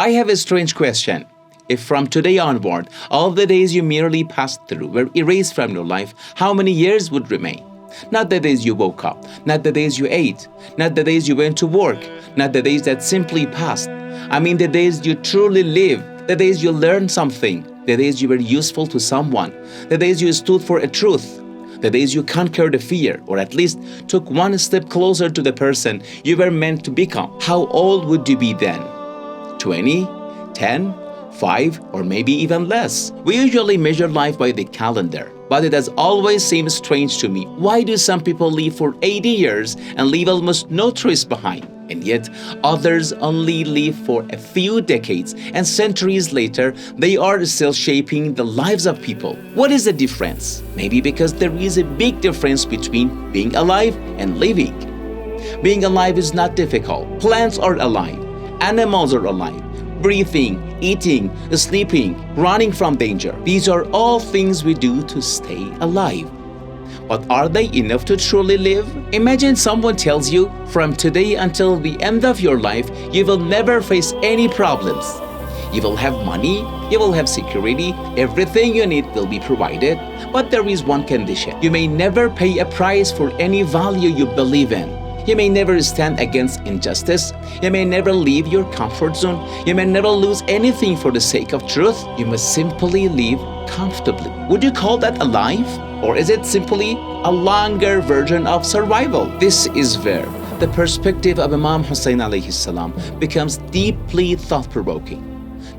I have a strange question. If from today onward, all the days you merely passed through were erased from your life, how many years would remain? Not the days you woke up, not the days you ate, not the days you went to work, not the days that simply passed. I mean the days you truly lived, the days you learned something, the days you were useful to someone, the days you stood for a truth, the days you conquered a fear, or at least took one step closer to the person you were meant to become. How old would you be then? 20, 10, 5, or maybe even less. We usually measure life by the calendar, but it has always seemed strange to me. Why do some people live for 80 years and leave almost no trace behind? And yet, others only live for a few decades, and centuries later, they are still shaping the lives of people. What is the difference? Maybe because there is a big difference between being alive and living. Being alive is not difficult. Plants are alive. Animals are alive. Breathing, eating, sleeping, running from danger. These are all things we do to stay alive. But are they enough to truly live? Imagine someone tells you, from today until the end of your life, you will never face any problems. You will have money, you will have security, everything you need will be provided. But there is one condition. You may never pay a price for any value you believe in. You may never stand against injustice. You may never leave your comfort zone. You may never lose anything for the sake of truth. You must simply live comfortably. Would you call that alive? Or is it simply a longer version of survival? This is where the perspective of Imam Hussain alayhi salam becomes deeply thought-provoking,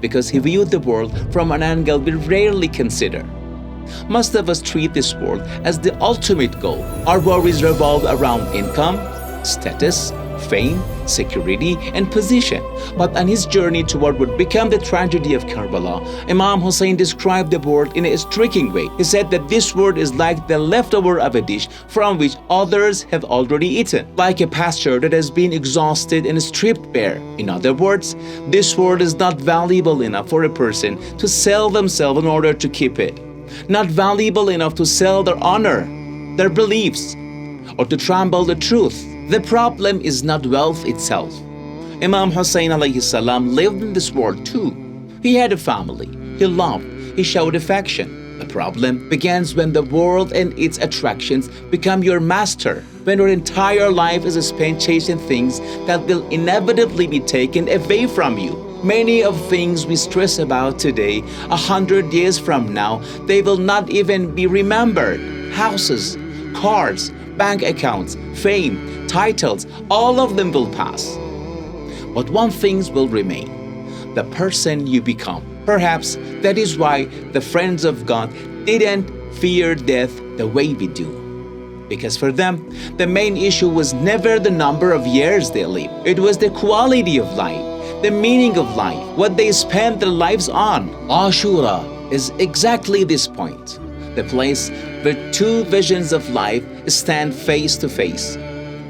because he viewed the world from an angle we rarely consider. Most of us treat this world as the ultimate goal. Our worries revolve around income, status, fame, security, and position. But on his journey toward what became the tragedy of Karbala, Imam Hussain described the world in a striking way. He said that this world is like the leftover of a dish from which others have already eaten, like a pasture that has been exhausted and stripped bare. In other words, this world is not valuable enough for a person to sell themselves in order to keep it, not valuable enough to sell their honor, their beliefs, or to trample the truth. The problem is not wealth itself. Imam Hussain alayhi salam lived in this world too. He had a family. He loved. He showed affection. The problem begins when the world and its attractions become your master, when your entire life is spent chasing things that will inevitably be taken away from you. Many of things we stress about today, 100 years from now, they will not even be remembered. Houses, cars, bank accounts, fame, titles, all of them will pass. But one thing will remain: the person you become. Perhaps that is why the friends of God didn't fear death the way we do. Because for them, the main issue was never the number of years they lived. It was the quality of life, the meaning of life, what they spent their lives on. Ashura is exactly this point. The place where two visions of life stand face to face.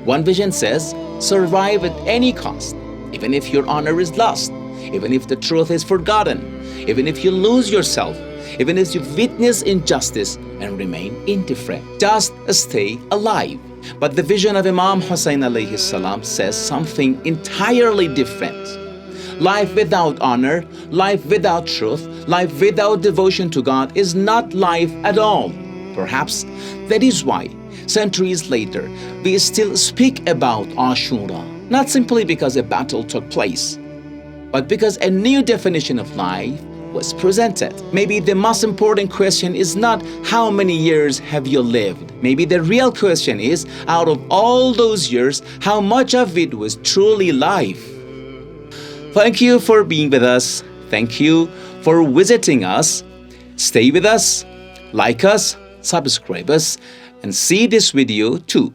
One vision says, survive at any cost, even if your honor is lost, even if the truth is forgotten, even if you lose yourself, even if you witness injustice and remain indifferent. Just stay alive. But the vision of Imam Hussain alayhi salam says something entirely different. Life without honor, life without truth, life without devotion to God is not life at all. Perhaps that is why, centuries later, we still speak about Ashura, not simply because a battle took place, but because a new definition of life was presented. Maybe the most important question is not how many years have you lived. Maybe the real question is, out of all those years, how much of it was truly life? Thank you for being with us. Thank you for visiting us. Stay with us, like us, subscribe us, and see this video too.